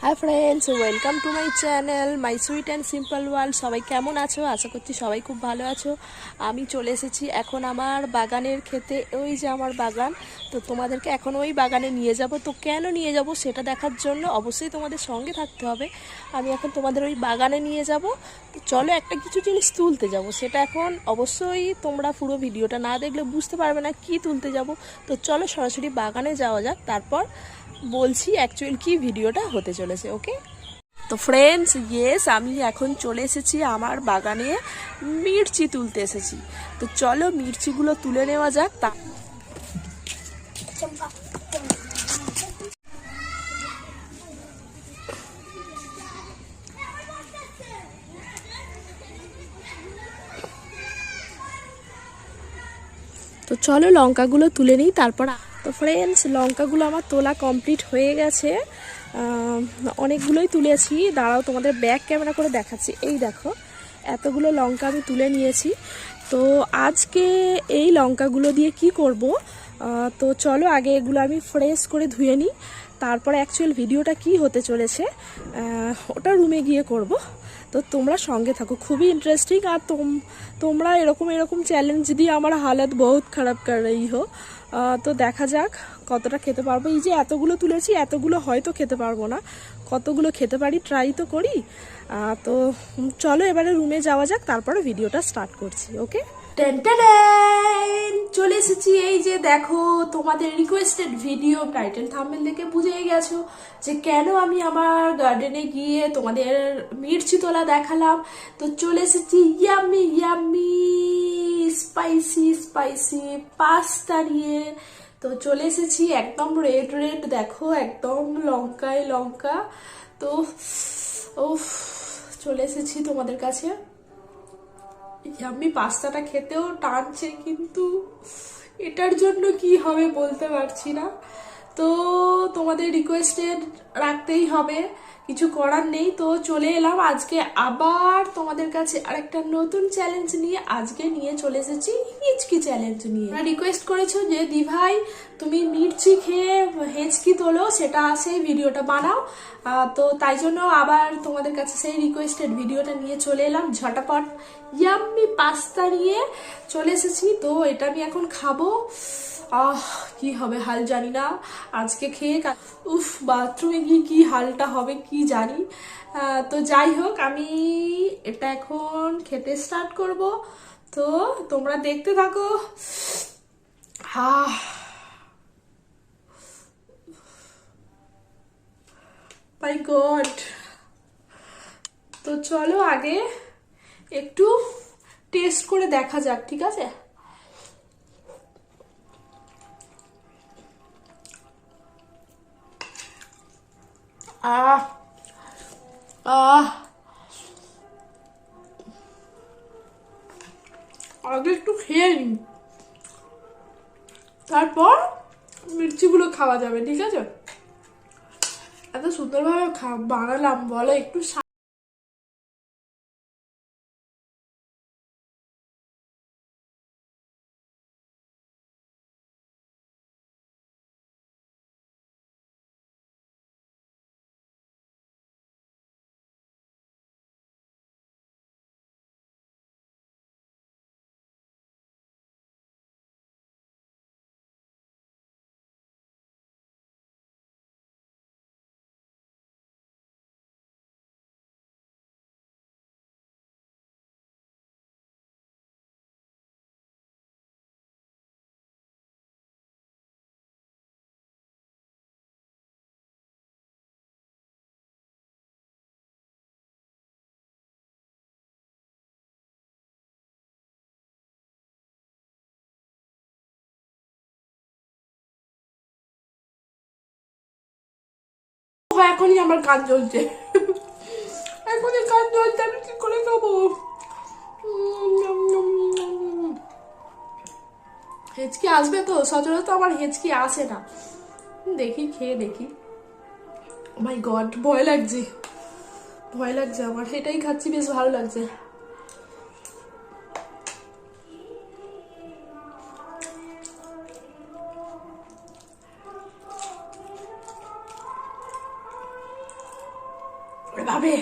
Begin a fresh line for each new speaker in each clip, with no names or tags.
Hi friends, welcome to my channel my sweet and simple world. সবাই কেমন আছো? আশা করছি সবাই খুব ভালো আছো। আমি চলে এসেছি এখন আমার বাগানের ক্ষেতে। ওই যে আমার বাগান, তো তোমাদেরকে এখন ওই বাগানে নিয়ে যাব। তো কেন নিয়ে যাব সেটা দেখার জন্য অবশ্যই তোমাদের সঙ্গে থাকতে হবে। আমি এখন তোমাদের ওই বাগানে নিয়ে যাব। তো চলো একটা কিছু জিনিস তুলতে যাব, সেটা এখন অবশ্যই তোমরা পুরো ভিডিওটা না দেখলে বুঝতে পারবে না কি তুলতে যাব। তো চলো সরাসরি বাগানে যাওয়া যাক, তারপর বলছি অ্যাকচুয়াল কি ভিডিওটা হতে চলেছে। ওকে, তো ফ্রেন্ডস ইয়েস, আমি এখন চলে এসেছি আমার বাগানে, মির্চি তুলতে এসেছি। তো চলো মির্চিগুলো তুলে নেওয়া যাক। তো চলো লঙ্কাগুলো তুলে নিই তারপর। তো ফ্রেন্ডস লঙ্কাগুলো আমার তোলা কমপ্লিট হয়ে গেছে, অনেকগুলোই তুলেছি। দাঁড়াও তোমাদের ব্যাক ক্যামেরা করে দেখাচ্ছি। এই দেখো এতগুলো লঙ্কা আমি তুলে নিয়েছি। তো আজকে এই লঙ্কাগুলো দিয়ে কি করব, তো চলো আগে এগুলো আমি ফ্রেশ করে ধুয়ে নিই, তারপরে অ্যাকচুয়াল ভিডিওটা কি হতে চলেছে ওটা রুমে গিয়ে করব। তো তোমরা সঙ্গে থাকো, খুবই ইন্টারেস্টিং। আর তোমরা এরকম এরকম চ্যালেঞ্জ দিয়ে আমার হালত বহুত খারাপ কর রही हो। তো দেখা যাক কতটা খেতে পারবো। এই যে এতগুলো তুলেছি, এতগুলো হয়তো খেতে পারবো না, কতগুলো খেতে পারি ট্রাই তো করি। তো চলো এবারে রুমে যাওয়া যাক, তারপরে ভিডিওটা স্টার্ট করছি। ওকে, চলে এসেছি। এই যে দেখো তোমাদের রিকোয়েস্টেড ভিডিও, টাইটেল থাম্বনেল দেখে বুঝেই গেছো যে কেন আমি আমার গার্ডেনে গিয়ে তোমাদের মির্চি তোলা দেখালাম। তো চলে এসেছি yummy yummy spicy spicy pasta নিয়ে। তো চলে এসেছি একদম রেড রেড, দেখো একদম লঙ্কায় লঙ্কা। তো উফ, চলে এসেছি তোমাদের কাছে। আমি পাস্তাটা খেতেও টানছে, কিন্তু এটার জন্য কি হবে বলতে পারছি না। তো তোমাদের রিকোয়েস্টেড রাখতেই হবে, কিছু করার নেই। তো চলে এলাম আজকে আবার তোমাদের কাছে আরেকটা নতুন চ্যালেঞ্জ নিয়ে। আজকে নিয়ে চলে এসেছি হিচকি চ্যালেঞ্জ নিয়ে। রিকোয়েস্ট করেছো যে দি ভাই তুমি মির্চি খেয়ে হেঁচকি তোলো, সেটা সেই ভিডিওটা বানাও। তো তাই জন্য আবার তোমাদের কাছে সেই রিকোয়েস্টেড ভিডিওটা নিয়ে চলে এলাম। ঝটাপট ইয়াম্মি পাস্তা নিয়ে চলে এসেছি। তো এটা আমি এখন খাবো। কি হবে হাল জানি না আজকে খেয়ে। উফ, বাথরুমে গিয়ে কি হালটা হবে কি জানি। তো যাই হোক, আমি এটা এখন খেতে স্টার্ট করব। তো তোমরা দেখতে থাকো। মাই গড। তো চলো আগে একটু টেস্ট করে দেখা যাক, ঠিক আছে? আহ আহ আগে একটু খেয়ে নিই, তারপর মির্চিগুলো খাওয়া যাবে, ঠিক আছে? এত সুন্দরভাবে বানালাম বলো একটু। এখনই আমার কান জ্বলছে, এখনই কান জ্বলছে, আমি কি করে খাবো? হেঁচকি আসবে তো, সচরাচর আমার হেঁচকি আসে না। দেখি খেয়ে দেখি। মাই গড, ভয় লাগছে, ভয় লাগছে আমার। এটাই খাচ্ছি, বেশ ভালো লাগছে। ওরে বাবে,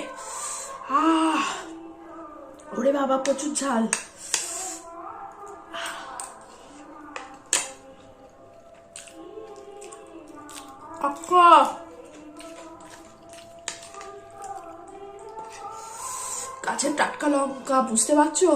আহ ওরে বাবা প্রচুর ঝাল। আক্কা গাছের টাটকা লঙ্কা, বুঝতে পারছো?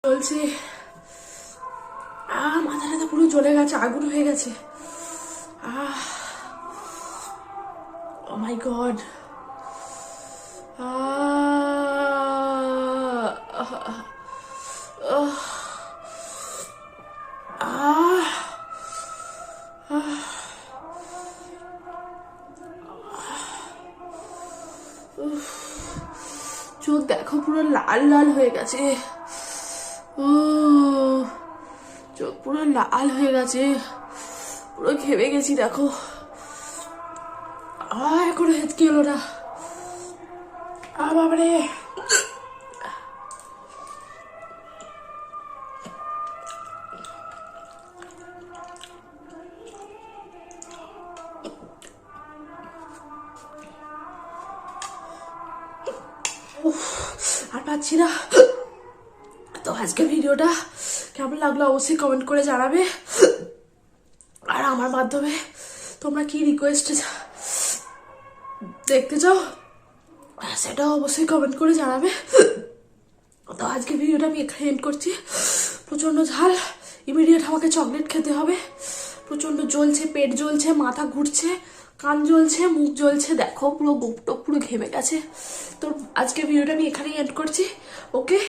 চলছে, মাথা টাথা পুরো জ্বলে গেছে, আগুন হয়ে গেছে। ও মাই গড, চোখ দেখো পুরো লাল লাল হয়ে গেছে, চোখ পুরো লাল হয়ে গেছে, পুরো ঘেমে গেছি দেখো। এখনো হেঁচকি এলো না, বাবারে। আর পাচ্ছি না। তো আজকের ভিডিওটা কেমন লাগলো অবশ্যই কমেন্ট করে জানাবে, আর আমার মাধ্যমে তোমরা কি রিকোয়েস্ট দেখতে চাও সেটাও অবশ্যই কমেন্ট করে জানাবে। তো আজকের ভিডিওটা আমি এখানে এন্ড করছি। প্রচন্ড ঝাল, ইমিডিয়েট আমাকে চকলেট খেতে হবে। প্রচন্ড জ্বলছে, পেট জ্বলছে, মাথা ঘুরছে, কান জ্বলছে, মুখ জ্বলছে, দেখো পুরো বুকটা পুরো ঘেমে গেছে। তো আজকের ভিডিওটা আমি এখানেই এন্ড করছি। ওকে।